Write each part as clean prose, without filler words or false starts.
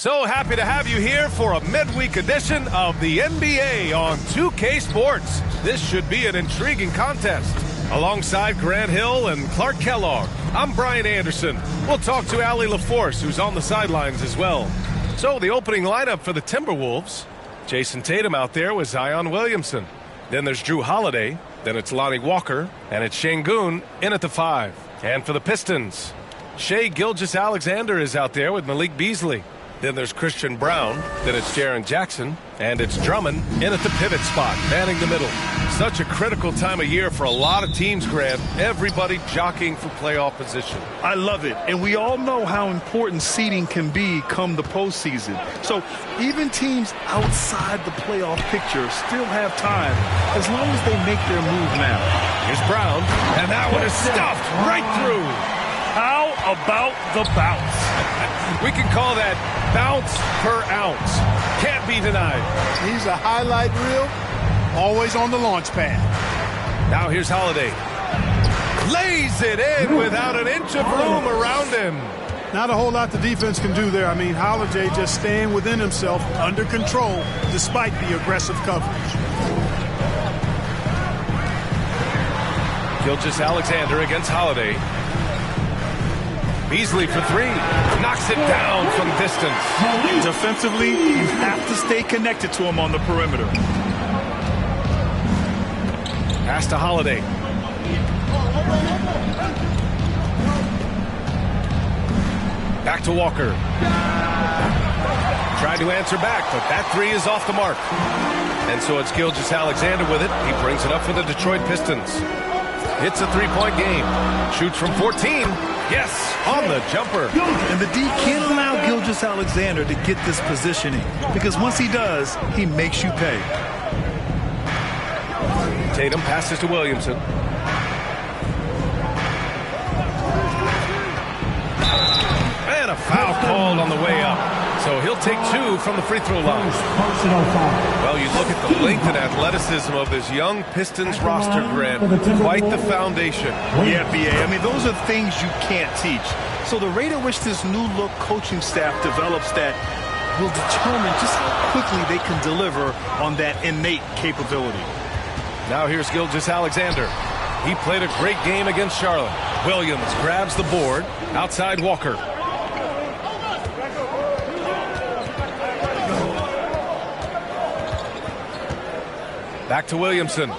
So happy to have you here for a midweek edition of the NBA on 2K Sports. This should be an intriguing contest. Alongside Grant Hill and Clark Kellogg, I'm Brian Anderson. We'll talk to Allie LaForce, who's on the sidelines as well. So the opening lineup for the Timberwolves. Jason Tatum out there with Zion Williamson. Then there's Drew Holiday. Then it's Lonnie Walker. And it's Şengün in at the 5. And for the Pistons, Shai Gilgeous-Alexander is out there with Malik Beasley. Then there's Christian Brown. Then it's Jaren Jackson. And it's Drummond in at the pivot spot, manning the middle. Such a critical time of year for a lot of teams, Grant. Everybody jockeying for playoff position. I love it. And we all know how important seeding can be come the postseason. So even teams outside the playoff picture still have time as long as they make their move now. Here's Brown. And that one is stuffed right through. How about the bounce? We can call that bounce per ounce. Can't be denied. He's a highlight reel, always on the launch pad. Now here's Holiday. Lays it in without an inch of room around him. Not a whole lot the defense can do there. I mean, Holiday just staying within himself, under control, despite the aggressive coverage. Gilgeous-Alexander against Holiday. Beasley for 3. Knocks it down from distance. Defensively, you have to stay connected to him on the perimeter. Pass to Holiday. Back to Walker. Tried to answer back, but that 3 is off the mark. And so it's Gilgeous-Alexander with it. He brings it up for the Detroit Pistons. It's a 3-point game. Shoots from 14. Yes, on the jumper. And the D can't allow Gilgeous-Alexander to get this positioning because once he does, he makes you pay. Tatum passes to Williamson. And a foul called on the way up. So he'll take 2 from the free throw line. Well, you look at the length and athleticism of this young Pistons roster, Grant. Quite the foundation. Yeah, B.A. I mean, those are things you can't teach. So the rate at which this new look coaching staff develops that will determine just how quickly they can deliver on that innate capability. Now here's Gilgeous-Alexander. He played a great game against Charlotte. Williams grabs the board. Outside Walker. Back to Williamson.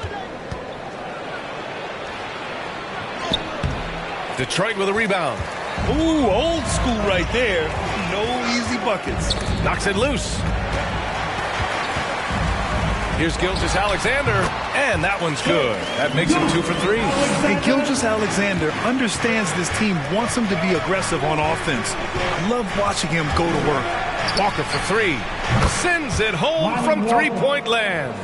Detroit with a rebound. Ooh, old school right there. No easy buckets. Knocks it loose. Here's Gilgeous-Alexander, and that one's good. That makes him 2 for 3. And Gilgeous-Alexander understands this team wants him to be aggressive on offense. Love watching him go to work. Walker for 3. Sends it home from three-point land.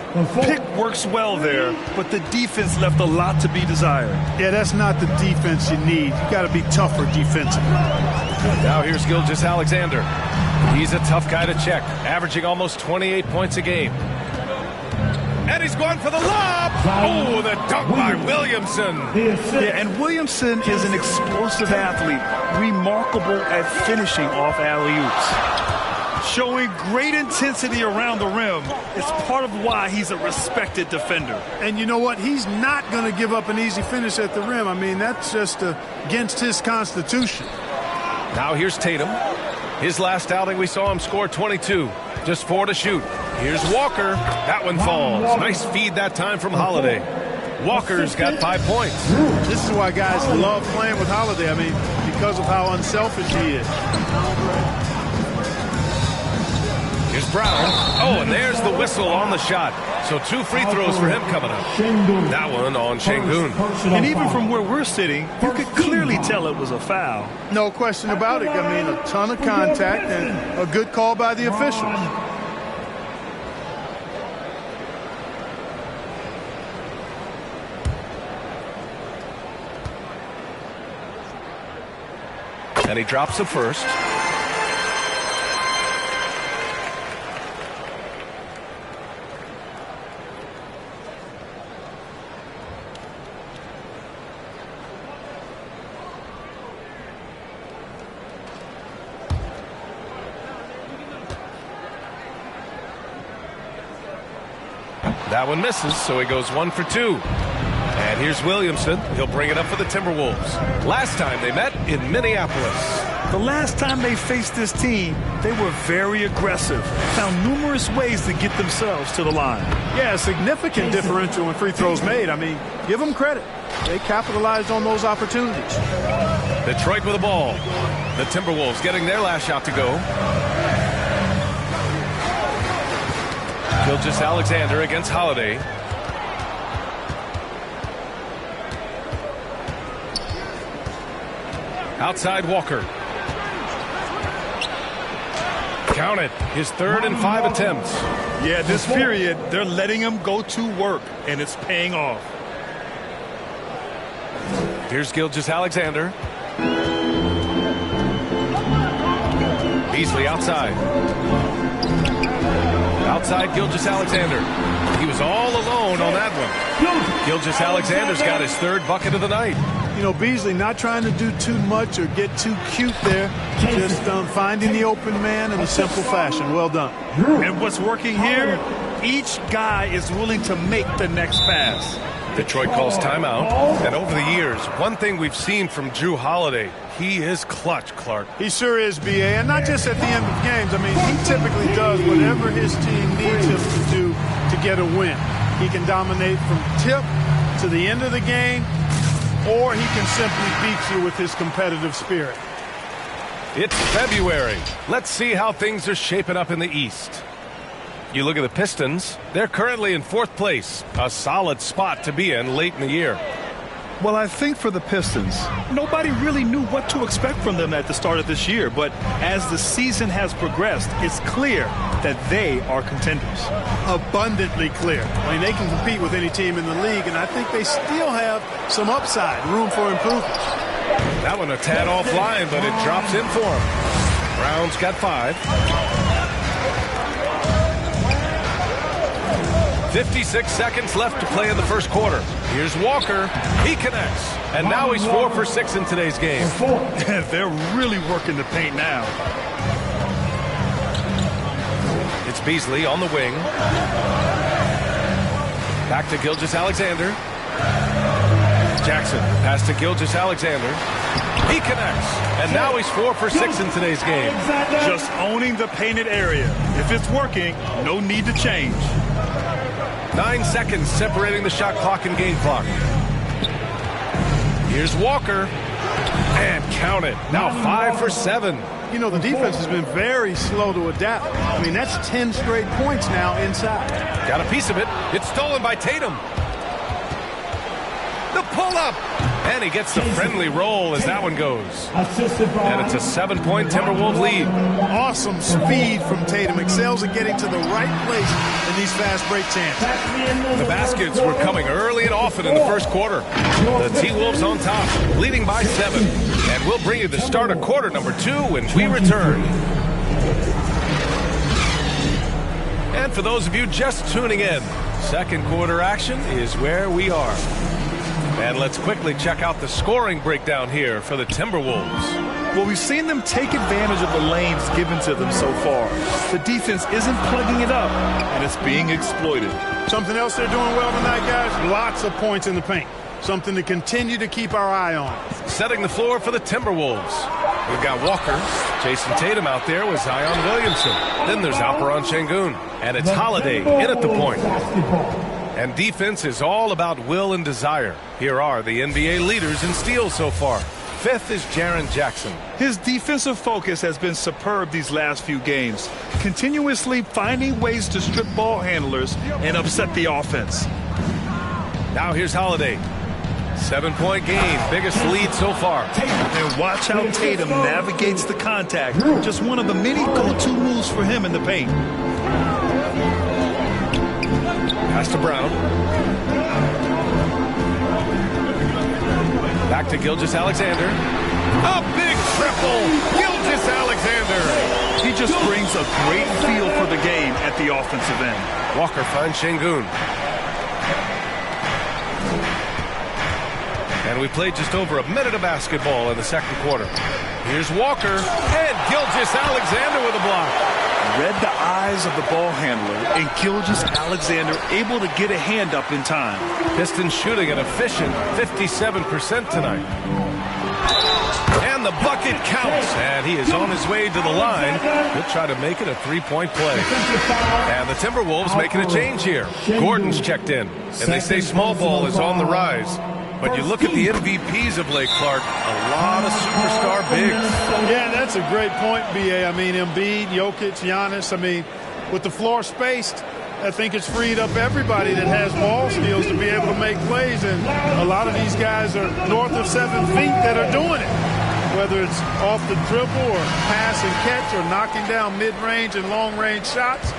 Pick works well there, but the defense left a lot to be desired. Yeah, that's not the defense you need. You got to be tougher defensively. Now here's Gilgeous-Alexander. He's a tough guy to check, averaging almost 28 points a game. And he's going for the lob. Oh, the dunk by Williamson. Yeah, and Williamson is an explosive athlete, remarkable at finishing off alley-oops. Showing great intensity around the rim is part of why he's a respected defender. And you know what? He's not going to give up an easy finish at the rim. I mean, that's just against his constitution. Now here's Tatum. His last outing, we saw him score 22. Just 4 to shoot. Here's Walker. That one falls. Nice feed that time from Holiday. Walker's got 5 points. This is why guys love playing with Holiday. I mean, because of how unselfish he is. Here's Brown. Oh, and there's the whistle on the shot. So 2 free throws for him coming up. That one on Şengün. And even from where we're sitting, you could clearly tell it was a foul. No question about it. I mean, a ton of contact and a good call by the officials. And he drops the first. That one misses, so he goes 1 for 2. And here's Williamson. He'll bring it up for the Timberwolves. Last time they met in Minneapolis. The last time they faced this team, they were very aggressive, found numerous ways to get themselves to the line. Yeah, a significant differential in free throws made. I mean, give them credit. They capitalized on those opportunities. Detroit with the ball. The Timberwolves getting their last shot to go. Gilgeous-Alexander against Holiday. Outside Walker. Count it. His 3rd and 5 attempts. Yeah, this period, they're letting him go to work, and it's paying off. Here's Gilgeous-Alexander. Beasley outside. Outside Gilgeous-Alexander. He was all alone on that one. Gilgeous-Alexander's got his 3rd bucket of the night. You know, Beasley not trying to do too much or get too cute there. Just finding the open man in a simple fashion. Well done. And what's working here, each guy is willing to make the next pass. Detroit calls timeout. And over the years, one thing we've seen from Jrue Holiday, he is clutch, Clark. He sure is, B.A., and not just at the end of games. I mean, he typically does whatever his team needs him to do to get a win. He can dominate from tip to the end of the game, or he can simply beat you with his competitive spirit. It's February. Let's see how things are shaping up in the East. You look at the Pistons, they're currently in 4th place, a solid spot to be in late in the year. Well, I think for the Pistons, nobody really knew what to expect from them at the start of this year. But as the season has progressed, it's clear that they are contenders. Abundantly clear. I mean, they can compete with any team in the league, and I think they still have some upside, room for improvement. That one a tad offline, but it drops in for him. Brown's got 5. 56 seconds left to play in the first quarter. Here's Walker. He connects. And now he's 4 for 6 in today's game. They're really working the paint now. It's Beasley on the wing. Back to Gilgeous-Alexander. Jackson pass to Gilgeous-Alexander. He connects. And now he's 4 for 6 in today's game. Just owning the painted area. If it's working, no need to change. 9 seconds separating the shot clock and game clock. Here's Walker. And count it. Now 5 for 7. You know, the defense has been very slow to adapt. I mean, that's 10 straight points now inside. Got a piece of it. It's stolen by Tatum. The pull-up. And he gets the friendly roll as that one goes. And it's a 7-point Timberwolves lead. Awesome speed from Tatum. Excels at getting to the right place in these fast break chances. The baskets were coming early and often in the first quarter. The T-Wolves on top, leading by 7. And we'll bring you the start of quarter number 2 when we return. And for those of you just tuning in, second quarter action is where we are. And let's quickly check out the scoring breakdown here for the Timberwolves. Well, we've seen them take advantage of the lanes given to them so far. The defense isn't plugging it up, and it's being exploited. Something else they're doing well tonight, guys, lots of points in the paint. Something to continue to keep our eye on. Setting the floor for the Timberwolves. We've got Walker. Jason Tatum out there with Zion Williamson. Then there's Alperen Şengün. And it's Holiday in at the point. And defense is all about will and desire. Here are the NBA leaders in steals so far. 5th is Jaren Jackson. His defensive focus has been superb these last few games, continuously finding ways to strip ball handlers and upset the offense. Now here's Holiday. 7-point game, biggest lead so far. And watch how Tatum navigates the contact. Just one of the many go-to moves for him in the paint. Pass to Brown. Back to Gilgeous-Alexander. A big triple. Gilgeous-Alexander. He just brings a great feel for the game at the offensive end. Walker finds Şengün. And we played just over a minute of basketball in the second quarter. Here's Walker. And Gilgeous-Alexander with a block. Read the eyes of the ball handler, and Gilgeous-Alexander able to get a hand up in time. Pistons shooting an efficient 57% tonight. And the bucket counts, and he is on his way to the line. He'll try to make it a three-point play. And the Timberwolves making a change here. Gordon's checked in, and they say small ball is on the rise. But you look at the MVPs of Lake Clark, a lot of superstar bigs. Yeah, that's a great point, B.A. I mean, Embiid, Jokic, Giannis. I mean, with the floor spaced, I think it's freed up everybody that has ball skills to be able to make plays. And a lot of these guys are north of 7 feet that are doing it. Whether it's off the dribble or pass and catch or knocking down mid-range and long-range shots,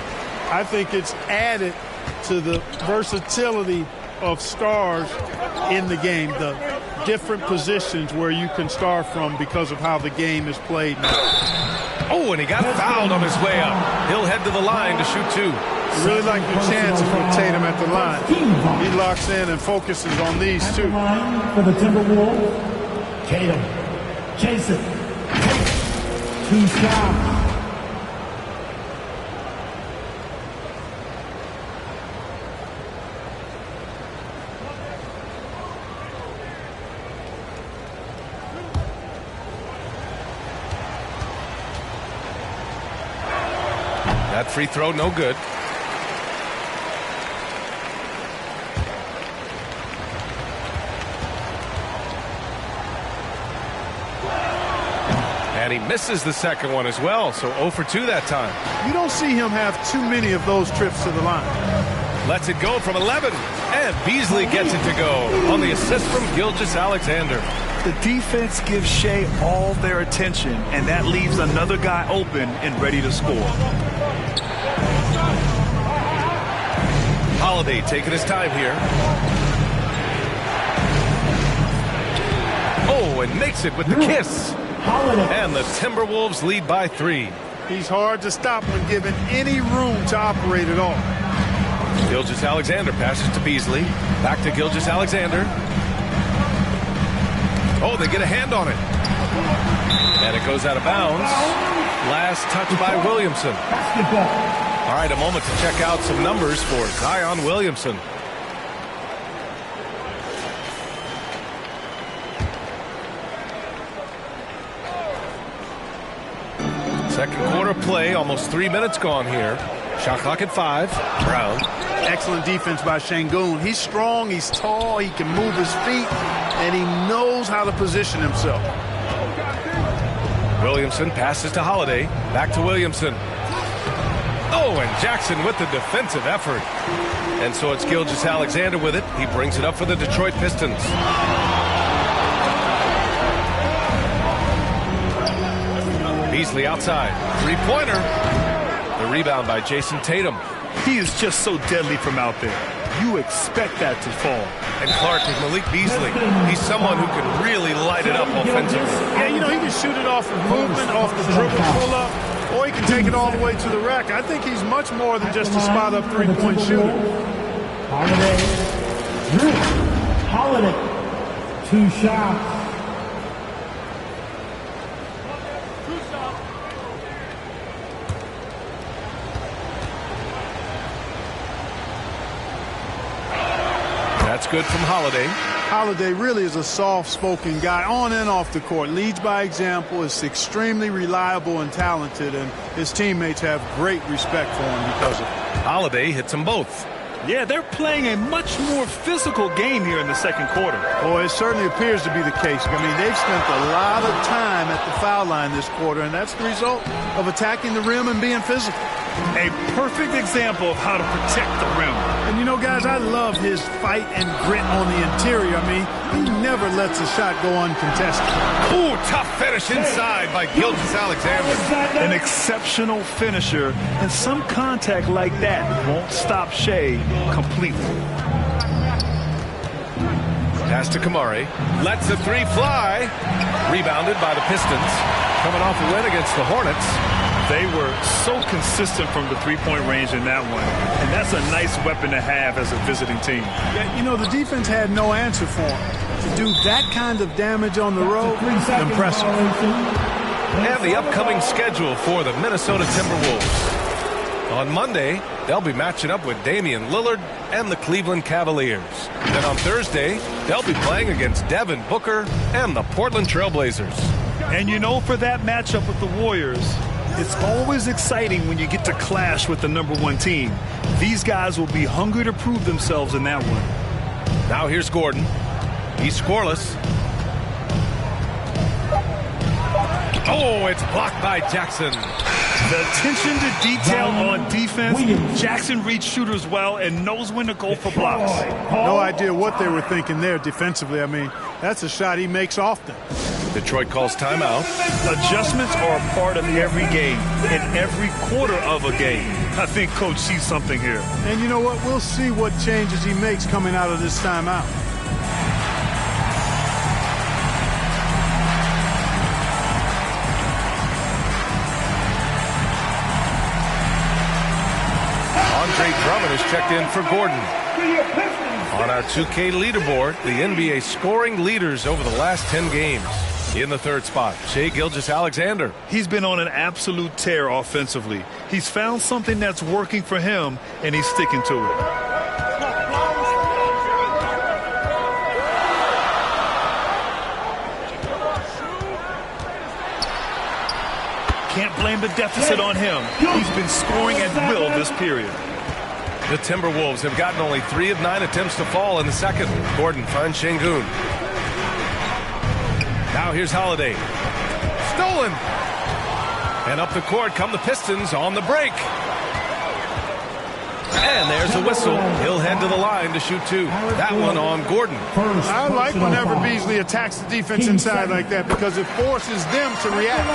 I think it's added to the versatility of stars in the game, the different positions where you can start from because of how the game is played now. Oh, and he got fouled on his way up. He'll head to the line to shoot two. You really like your chances with Tatum at the line. He locks in and focuses on these two. For the Timberwolves, Tatum. Chase it. 2 shots. That free throw, no good. And he misses the second one as well, so 0 for 2 that time. You don't see him have too many of those trips to the line. Lets it go from 11, and Beasley gets it to go on the assist from Gilgeous-Alexander. The defense gives Shea all their attention, and that leaves another guy open and ready to score. Holiday taking his time here. Oh, and makes it with the kiss. And the Timberwolves lead by 3. He's hard to stop when given any room to operate at all. Gilgeous-Alexander passes to Beasley. Back to Gilgeous-Alexander. Oh, they get a hand on it. And it goes out of bounds. Last touch by Williamson. All right, a moment to check out some numbers for Zion Williamson. Second quarter play, almost 3 minutes gone here. Shot clock at 5. Brown. Excellent defense by Şengün. He's strong, he's tall, he can move his feet, and he knows how to position himself. Williamson passes to Holiday. Back to Williamson. Oh, and Jackson with the defensive effort. And so it's Gilgeous-Alexander with it. He brings it up for the Detroit Pistons. Beasley outside. Three-pointer. The rebound by Jason Tatum. He is just so deadly from out there. You expect that to fall. And Clark with Malik Beasley. He's someone who can really light it up offensively. Yeah, you know, he can shoot it off of movement, off the dribble, pull up, or he can take it all the way to the rack. I think he's much more than just a spot-up three-point shooter. Holiday. 2 shots. That's good from Holiday. Holiday really is a soft-spoken guy on and off the court. Leads by example, is extremely reliable and talented, and his teammates have great respect for him because of it. Holiday hits them both. Yeah, they're playing a much more physical game here in the second quarter. Boy, it certainly appears to be the case. I mean, they've spent a lot of time at the foul line this quarter, and that's the result of attacking the rim and being physical. A perfect example of how to protect the rim. And, you know, guys, I love his fight and grit on the interior. I mean, he never lets a shot go uncontested. Ooh, tough finish inside by Gilgeous-Alexander. An exceptional finisher, and some contact like that won't stop Shea completely. Pass to Kamari. Lets the three fly. Rebounded by the Pistons. Coming off a win against the Hornets. They were so consistent from the three-point range in that one. And that's a nice weapon to have as a visiting team. Yeah, you know, the defense had no answer for him. To do that kind of damage on the road, impressive. And the upcoming schedule for the Minnesota Timberwolves. On Monday, they'll be matching up with Damian Lillard and the Cleveland Cavaliers. Then on Thursday, they'll be playing against Devin Booker and the Portland Trailblazers. And you know, for that matchup with the Warriors, it's always exciting when you get to clash with the #1 team. These guys will be hungry to prove themselves in that one. Now here's Gordon. He's scoreless. Oh, it's blocked by Jackson. The attention to detail on defense. Jackson reads shooters well and knows when to go for blocks. No idea what they were thinking there defensively. I mean, that's a shot he makes often. Detroit calls timeout. Adjustments are a part of every game, in every quarter of a game. I think Coach sees something here. And you know what? We'll see what changes he makes coming out of this timeout. Andre Drummond is checked in for Gordon. On our 2K leaderboard, the NBA scoring leaders over the last 10 games. In the third spot, Shai Gilgeous-Alexander. He's been on an absolute tear offensively. He's found something that's working for him, and he's sticking to it. Can't blame the deficit on him. He's been scoring at will this period. The Timberwolves have gotten only 3 of 9 attempts to fall in the second. Gordon finds Şengün. Now here's Holiday. Stolen. And up the court come the Pistons on the break. And there's the whistle. He'll head to the line to shoot 2. That one on Gordon. I like whenever Beasley attacks the defense inside like that because it forces them to react.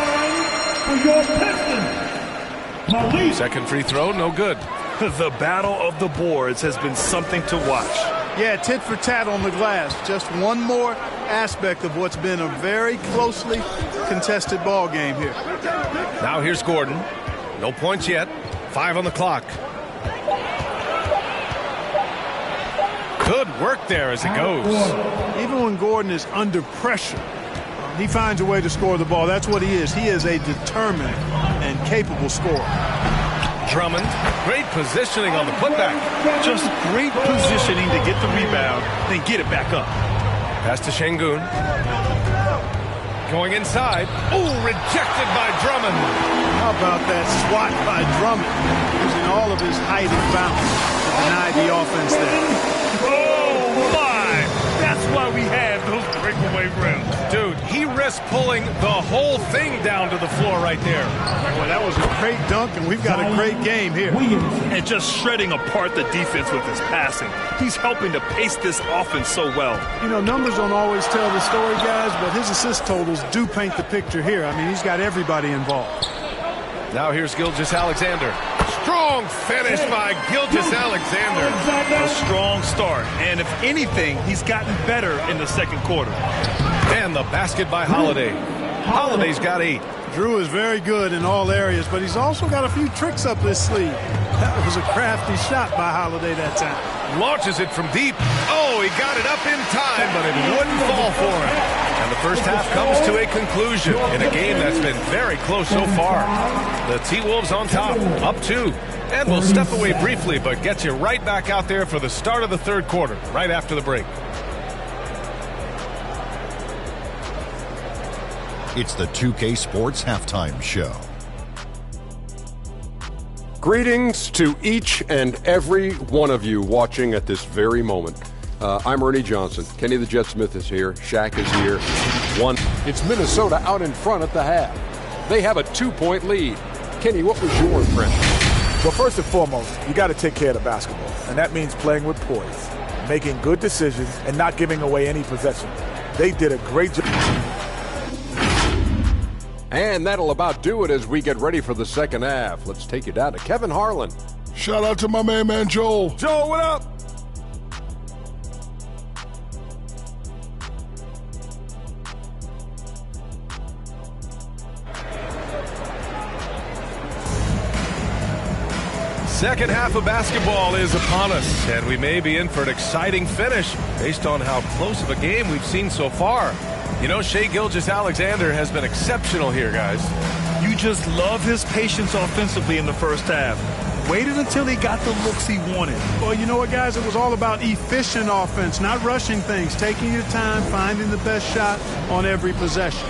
Second free throw, no good. The battle of the boards has been something to watch. Yeah, tit for tat on the glass. Just one more aspect of what's been a very closely contested ball game here. Now here's Gordon. No points yet. 5 on the clock. Good work there as it goes. Even when Gordon is under pressure, he finds a way to score the ball. That's what he is. He is a determined and capable scorer. Drummond, great positioning on the putback. Just great positioning to get the rebound, then get it back up. Pass to Şengün. Going inside. Oh, rejected by Drummond. How about that swat by Drummond? Using all of his height and bounce to deny the offense there. Oh, my! That's why we had those breakaway rims. Dude, he risked pulling the whole thing down to the floor right there. Boy, that was a great dunk, and we've got a great game here. And just shredding apart the defense with his passing. He's helping to pace this offense so well. You know, numbers don't always tell the story, guys, but his assist totals do paint the picture here. I mean, he's got everybody involved. Now here's Gilgeous-Alexander. Strong finish by Gilgeous-Alexander. A strong start, and if anything, he's gotten better in the second quarter. And the basket by Holiday. Holiday's got 8. Drew is very good in all areas, but he's also got a few tricks up his sleeve. That was a crafty shot by Holiday that time. Launches it from deep. Oh, he got it up in time, but it wouldn't fall for him. And the first half comes to a conclusion in a game that's been very close so far. The T-Wolves on top, up 2. And we'll step away briefly, but get you right back out there for the start of the third quarter, right after the break. It's the 2K Sports Halftime Show. Greetings to each and every one of you watching at this very moment. I'm Ernie Johnson. Kenny the Jet Smith is here. Shaq is here. It's Minnesota out in front at the half. They have a 2-point lead. Kenny, what was your impression? Well, first and foremost, you got to take care of the basketball, and that means playing with poise, making good decisions, and not giving away any possession. They did a great job. And that'll about do it as we get ready for the second half. Let's take you down to Kevin Harlan. Shout out to my main man, Joel. Joel, what up? Second half of basketball is upon us, and we may be in for an exciting finish based on how close of a game we've seen so far. You know, Shai Gilgeous-Alexander has been exceptional here, guys. You just love his patience offensively in the first half. Waited until he got the looks he wanted. Well, you know what, guys? It was all about efficient offense, not rushing things, taking your time, finding the best shot on every possession.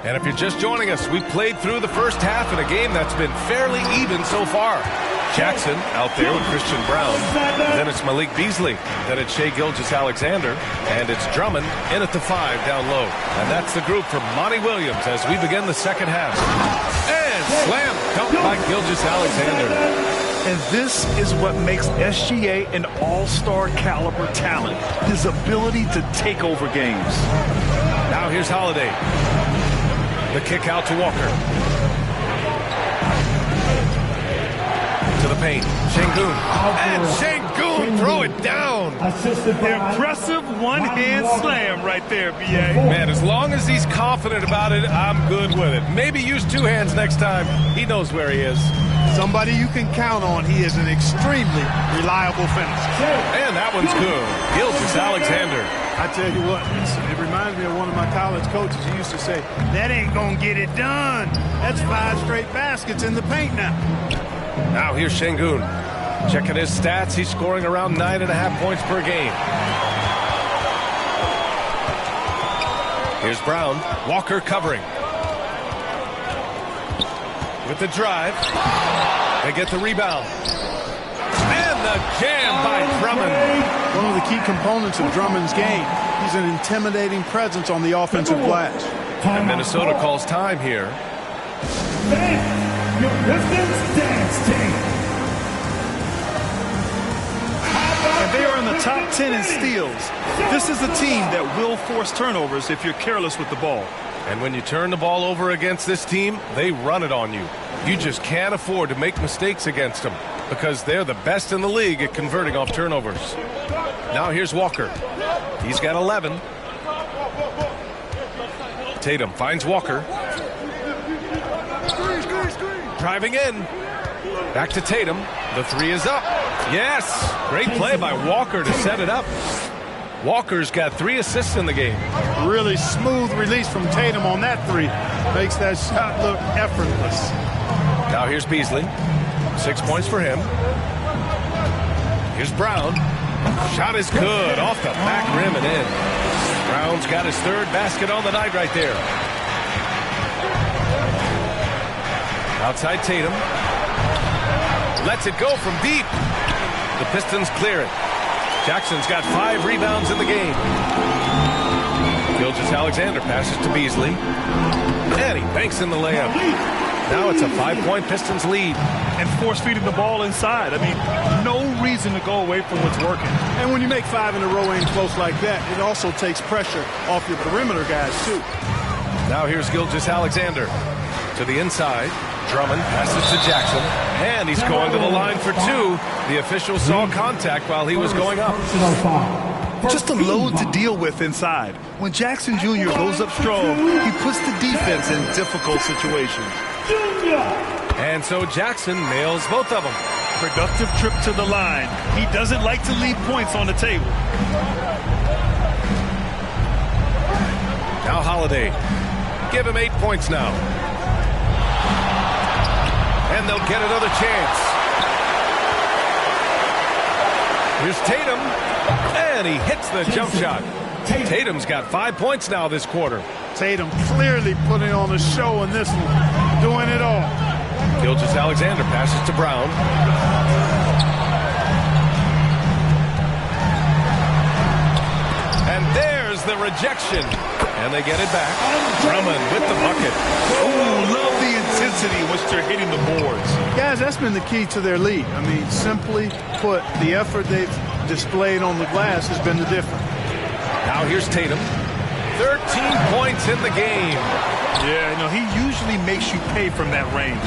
And if you're just joining us, we've played through the first half in a game that's been fairly even so far. Jackson out there with Christian Brown. Then it's Malik Beasley. Then it's Shai Gilgeous-Alexander. And it's Drummond in at the 5 down low. And that's the group for Monty Williams as we begin the second half. And slam dunk by Gilgeous-Alexander. And this is what makes SGA an all-star caliber talent. His ability to take over games. Now here's Holiday. The kick out to Walker. To the paint. Şengün. And Şengün throw it down. The impressive one-hand slam right there, B.A. Man, as long as he's confident about it, I'm good with it. Maybe use two hands next time. He knows where he is. Somebody you can count on. He is an extremely reliable finisher. And that one's good. Gilgeous-Alexander. I tell you what, it reminds me of one of my college coaches. He used to say, that ain't going to get it done. That's 5 straight baskets in the paint now. Now here's Şengün. Checking his stats, he's scoring around 9.5 points per game. Here's Brown. Walker covering. With the drive. They get the rebound. And the jam by Drummond. One of the key components of Drummond's game. He's an intimidating presence on the offensive glass. And Minnesota calls time here. Your Pistons dance team. And they are in the top 10 in steals. This is a team that will force turnovers if you're careless with the ball. And when you turn the ball over against this team, they run it on you. You just can't afford to make mistakes against them because they're the best in the league at converting off turnovers. Now here's Walker. He's got 11. Tatum finds Walker. Driving in. Back to Tatum. The 3 is up. Yes. Great play by Walker to set it up. Walker's got 3 assists in the game. Really smooth release from Tatum on that 3. Makes that shot look effortless. Now here's Beasley. 6 points for him. Here's Brown. Shot is good. Off the back rim and in. Brown's got his 3rd basket on the night right there. Outside Tatum. Lets it go from deep. The Pistons clear it. Jackson's got 5 rebounds in the game. Gilgeous-Alexander passes to Beasley. And he banks in the layup. Now it's a 5-point Pistons lead. And force-feeding the ball inside. I mean, no reason to go away from what's working. And when you make 5 in a row ain't close like that, it also takes pressure off your perimeter guys, too. Now here's Gilgeous-Alexander. To the inside. Drummond passes to Jackson. And he's going to the line for 2. The official saw contact while he was going up. Just a load to deal with inside. When Jackson Jr. goes up strong, he puts the defense in difficult situations. And so Jackson nails both of them. Productive trip to the line. He doesn't like to leave points on the table. Now Holiday. Give him 8 points now. And they'll get another chance. Here's Tatum. And he hits the jump shot. Tatum's got 5 points now this quarter. Tatum clearly putting on a show in this one. Doing it all. Gilgeous-Alexander passes to Brown. And there's the rejection. And they get it back. Drummond with the bucket. Oh, love the intensity in which they're hitting the boards. Guys, that's been the key to their lead. I mean, simply put, the effort they've displayed on the glass has been the difference. Now here's Tatum. 13 points in the game. Yeah, no, he usually makes you pay from that range.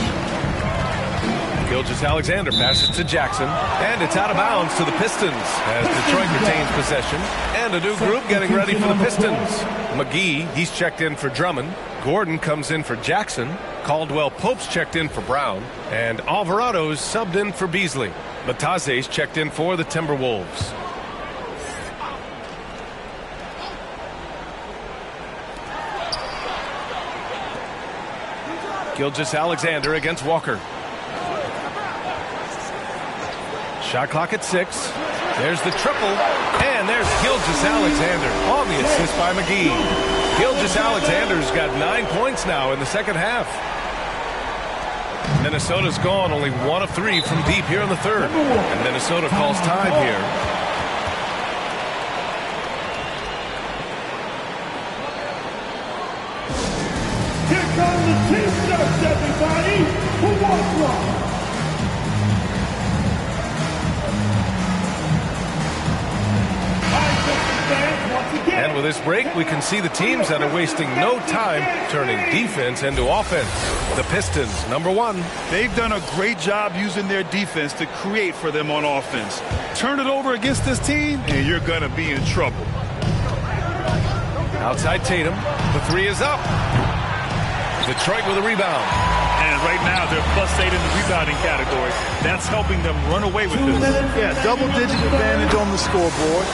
Gilgeous-Alexander passes to Jackson. And it's out of bounds to the Pistons as Detroit retains possession. And a new group getting ready for the Pistons. McGee, he's checked in for Drummond. Gordon comes in for Jackson. Caldwell-Pope's checked in for Brown. And Alvarado's subbed in for Beasley. Batase's checked in for the Timberwolves. Gilgeous-Alexander against Walker. Shot clock at 6. There's the triple, and there's Gilgeous-Alexander on the assist by McGee. Gilgeous-Alexander's got 9 points now in the second half. Minnesota's gone only 1 of 3 from deep here in the third, and Minnesota calls time here. Here come the T-shirts, everybody, who wants one? And with this break, we can see the teams that are wasting no time turning defense into offense. The Pistons, number 1. They've done a great job using their defense to create for them on offense. Turn it over against this team, and you're going to be in trouble. Outside Tatum. The 3 is up. Detroit with a rebound. And right now, they're +8 in the rebounding category. That's helping them run away with this. Yeah, double-digit advantage on the scoreboard.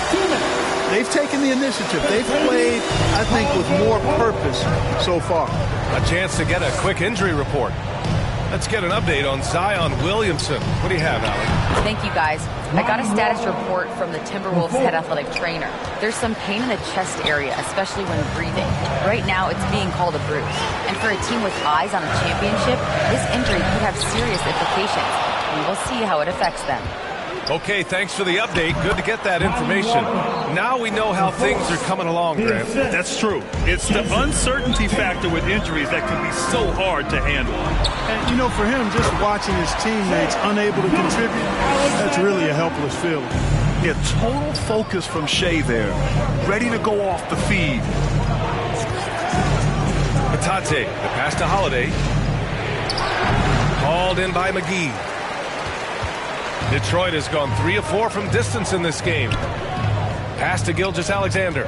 They've taken the initiative. They've played, I think, with more purpose so far. A chance to get a quick injury report. Let's get an update on Zion Williamson. What do you have, Alec? Thank you, guys. I got a status report from the Timberwolves head athletic trainer. There's some pain in the chest area, especially when breathing. Right now, it's being called a bruise. And for a team with eyes on a championship, this injury could have serious implications. And we'll see how it affects them. Okay, thanks for the update. Good to get that information. Now we know how things are coming along, Grant. That's true. It's the uncertainty factor with injuries that can be so hard to handle. And, you know, for him, just watching his teammates unable to contribute, that's really a helpless feeling. Yeah, total focus from Shea there. Ready to go off the feed. Batate, the pass to Holiday. Called in by McGee. Detroit has gone 3 of 4 from distance in this game. Pass to Gilgeous-Alexander.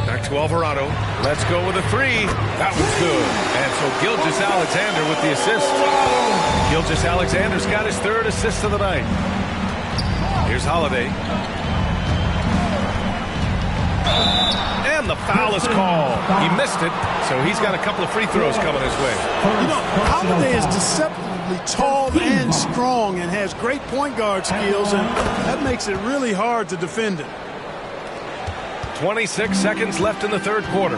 Back to Alvarado. Let's go with a 3. That was good. And so Gilgeous-Alexander with the assist. Gilgeous-Alexander's got his 3rd assist of the night. Here's Holiday. And the foul is called. He missed it, so he's got a couple of free throws coming his way. You know, Holiday is deceptively tall and strong and has great point guard skills, and that makes it really hard to defend him. 26 seconds left in the third quarter.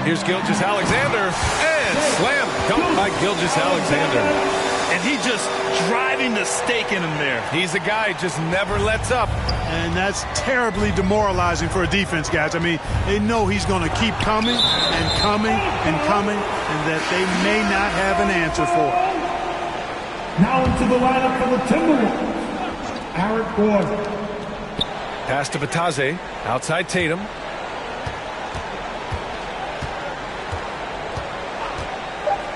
Here's Gilgeous-Alexander, and slam dunk by Gilgeous-Alexander. And he just driving the stake in him there. He's a guy who just never lets up. And that's terribly demoralizing for a defense, guys. I mean, they know he's going to keep coming and coming and coming, and that they may not have an answer for it. Now into the lineup for the Timberwolves, Eric Gordon. Pass to Batase, outside Tatum.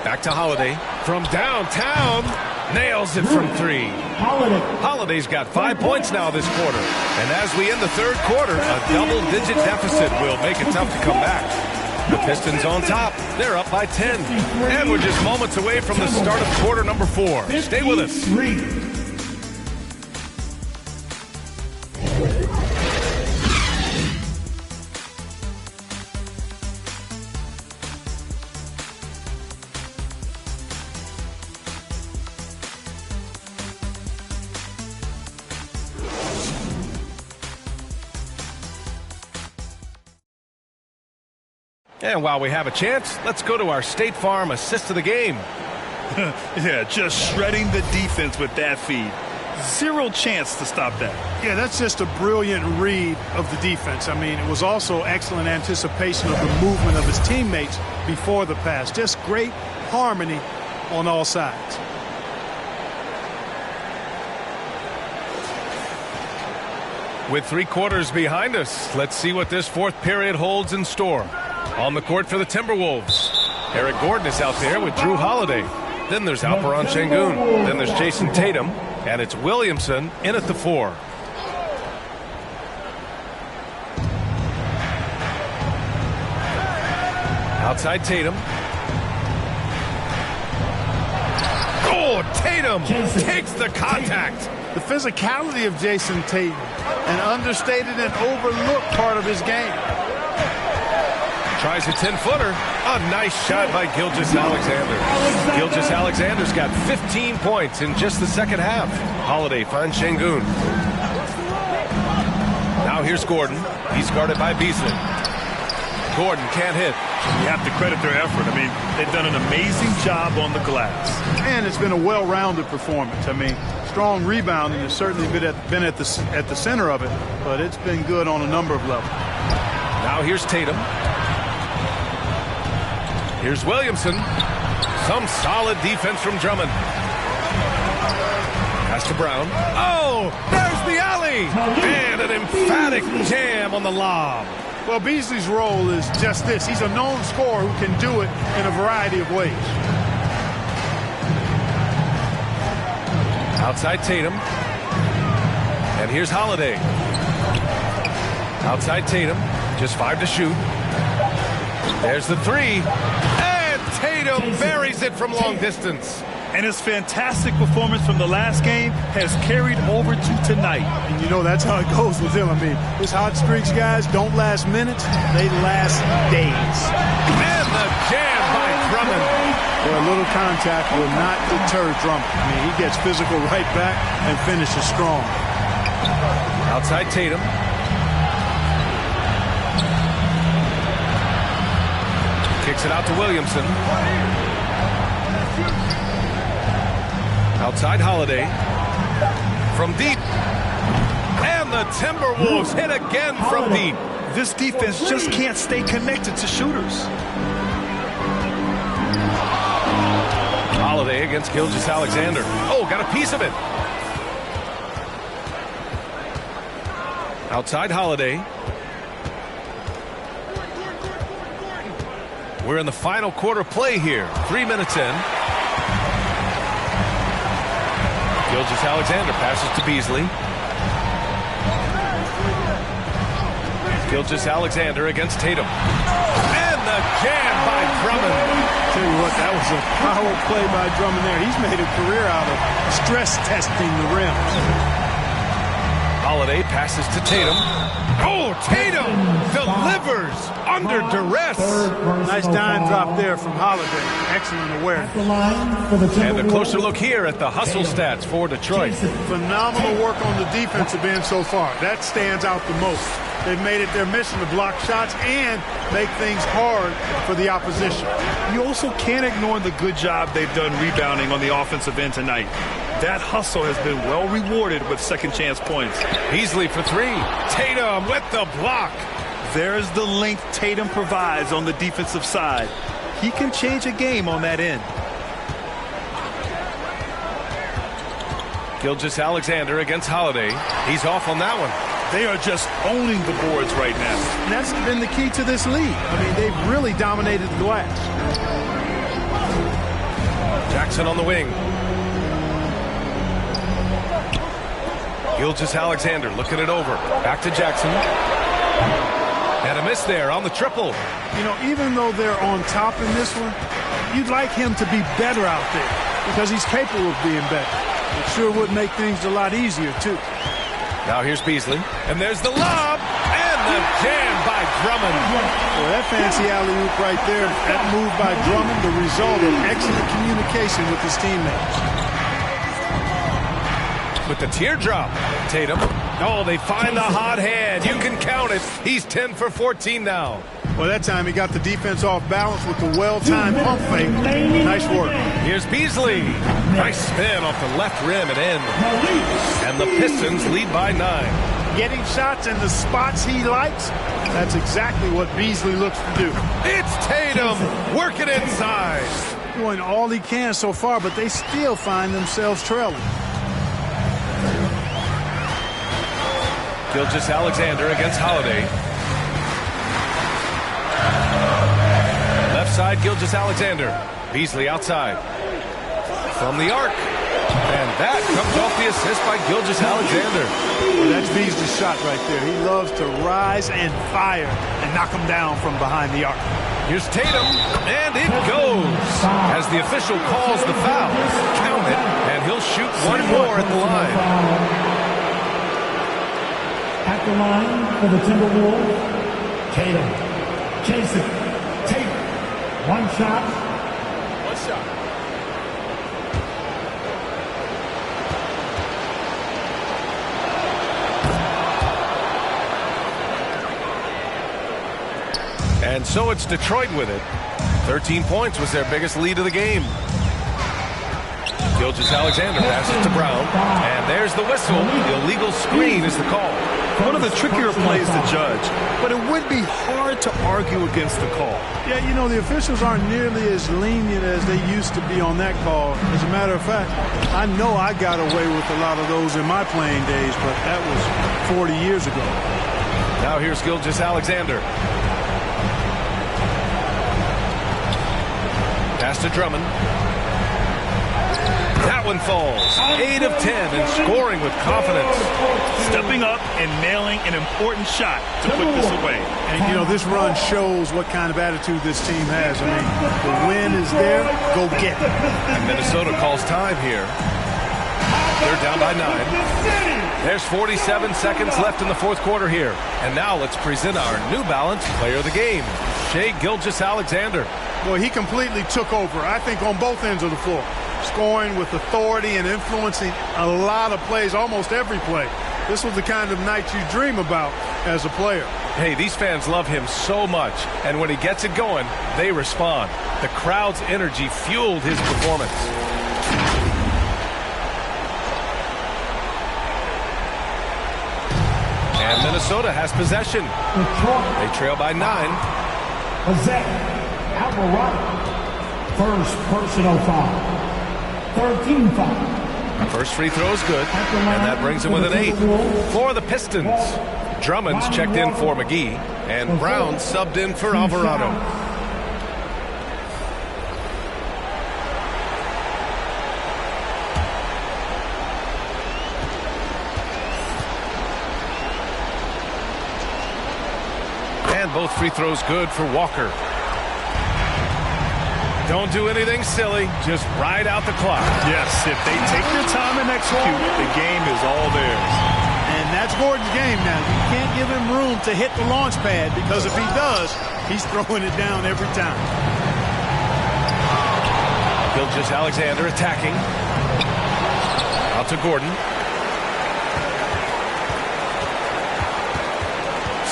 Back to Holiday. From downtown, nails it from 3. Holiday's got 5 points now this quarter. And as we end the third quarter, a double-digit deficit will make it tough to come back. The Pistons on top. They're up by 10. And we're just moments away from the start of quarter number 4. Stay with us. And while we have a chance, let's go to our State Farm assist of the game. Yeah, just shredding the defense with that feed. Zero chance to stop that. Yeah, that's just a brilliant read of the defense. I mean, it was also excellent anticipation of the movement of his teammates before the pass. Just great harmony on all sides. With 3 quarters behind us, let's see what this fourth period holds in store. On the court for the Timberwolves, Eric Gordon is out there with Drew Holiday. Then there's Alperen Şengün. Then there's Jason Tatum. And it's Williamson in at the 4. Outside Tatum. Oh, Tatum takes the contact. The physicality of Jason Tatum, an understated and overlooked part of his game. Tries a 10-footer. A nice shot by Gilgeous-Alexander. Gilgeous-Alexander's got 15 points in just the second half. Holiday finds Şengün. Now here's Gordon. He's guarded by Beasley. Gordon can't hit. You have to credit their effort. I mean, they've done an amazing job on the glass. And it's been a well-rounded performance. I mean, strong rebounding has certainly been at the center of it, but it's been good on a number of levels. Now here's Tatum. Here's Williamson. Some solid defense from Drummond. Pass to Brown. Oh, there's the alley. And an emphatic jam on the lob. Well, Beasley's role is just this. He's a known scorer who can do it in a variety of ways. Outside Tatum. And here's Holiday. Outside Tatum. Just 5 to shoot. There's the 3. And Tatum buries it from long distance. And his fantastic performance from the last game has carried over to tonight. And you know, that's how it goes with him. I mean, his hot streaks, guys, don't last minutes. They last days. And the jam by Drummond. Well, a little contact will not deter Drummond. I mean, he gets physical right back and finishes strong. Outside Tatum. Kicks it out to Williamson. Outside Holiday. From deep. And the Timberwolves hit again from deep. This defense just can't stay connected to shooters. Holiday against Gilgeous-Alexander. Oh, got a piece of it. Outside Holiday. We're in the final quarter play here. 3 minutes in. Gilgeous-Alexander passes to Beasley. Gilgeous-Alexander against Tatum. And the jam by Drummond. Tell you what, that was a power play by Drummond there. He's made a career out of stress testing the rim. Holiday passes to Tatum. Oh, Tatum delivers under duress. Nice dime drop there from Holiday. Excellent awareness. And a closer look here at the hustle stats for Detroit. Phenomenal work on the defensive end so far. That stands out the most. They've made it their mission to block shots and make things hard for the opposition. You also can't ignore the good job they've done rebounding on the offensive end tonight. That hustle has been well rewarded with second chance points. Beasley for 3. Tatum with the block. There's the length Tatum provides on the defensive side. He can change a game on that end. Gilgeous-Alexander against Holiday. He's off on that one. They are just owning the boards right now. And that's been the key to this league. I mean, they've really dominated the glass. Jackson on the wing. Gilgeous-Alexander looking it over. Back to Jackson. And a miss there on the triple. You know, even though they're on top in this one, you'd like him to be better out there because he's capable of being better. It sure would make things a lot easier, too. Now here's Beasley. And there's the lob. And the jam by Drummond. Well, that fancy alley-oop right there, that move by Drummond, the result of excellent communication with his teammates. With the teardrop, Tatum. Oh, they find the hot hand. You can count it. He's 10 for 14 now. Well, that time he got the defense off balance with the well-timed pump fake. Nice work. Here's Beasley. Nice spin off the left rim and in. And the Pistons lead by 9. Getting shots in the spots he likes, that's exactly what Beasley looks to do. It's Tatum working inside. Doing all he can so far, but they still find themselves trailing. Gilgeous-Alexander against Holiday. Left side, Gilgeous-Alexander. Beasley outside. From the arc. And that comes off the assist by Gilgeous-Alexander. Well, that's Beasley's shot right there. He loves to rise and fire and knock him down from behind the arc. Here's Tatum, and it goes. As the official calls the foul, count it, and he'll shoot one more at the line. At the line for the Timberwolves, Tatum. Jason. One shot. One shot. And so it's Detroit with it. 13 points was their biggest lead of the game. Gilgeous-Alexander passes to Brown. And there's the whistle. The illegal screen is the call. One of the trickier plays to judge, but it would be hard to argue against the call. Yeah, you know, the officials aren't nearly as lenient as they used to be on that call. As a matter of fact, I know I got away with a lot of those in my playing days, but that was 40 years ago. Now here's Gilgeous-Alexander. Pass to Drummond. That one falls. 8 of 10 and scoring with confidence. Stepping up and nailing an important shot to put this away. And, you know, this run shows what kind of attitude this team has. I mean, the win is there. Go get it. And Minnesota calls time here. They're down by 9. There's 47 seconds left in the fourth quarter here. And now let's present our New Balance player of the game, Shai Gilgeous-Alexander. Boy, he completely took over, I think, on both ends of the floor. Scoring with authority and influencing a lot of plays, almost every play. This was the kind of night you dream about as a player. Hey, these fans love him so much, and when he gets it going, they respond. The crowd's energy fueled his performance. And Minnesota has possession. They trail by 9. Alvarado. First personal foul. 13 foul. First free throw is good, and that brings him with an 8. For the Pistons, Drummond's checked in for McGee, and Brown subbed in for Alvarado. And both free throws good for Walker. Don't do anything silly. Just ride out the clock. Yes, if they take their time and execute, the game is all theirs. And that's Gordon's game now. You can't give him room to hit the launch pad, because if he does, he's throwing it down every time. Gilgeous-Alexander attacking. Out to Gordon.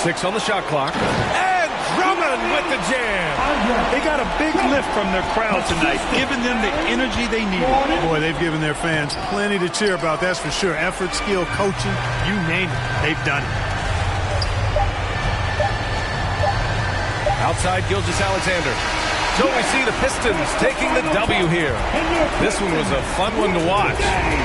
6 on the shot clock. And Drummond with the jam. They got a big lift from their crowd tonight, giving them the energy they needed. Boy, they've given their fans plenty to cheer about, that's for sure. Effort, skill, coaching, you name it, they've done it. Outside Gilgeous-Alexander. So we see the Pistons taking the W here. This one was a fun one to watch.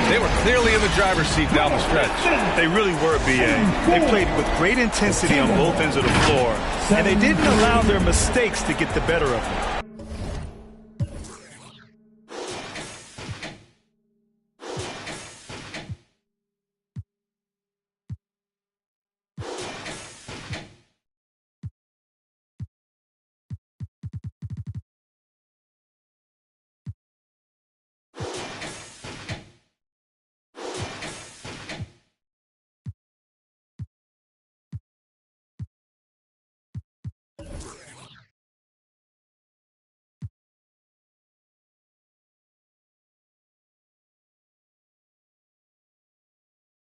They were clearly in the driver's seat down the stretch. They really were, B.A. They played with great intensity on both ends of the floor, and they didn't allow their mistakes to get the better of them.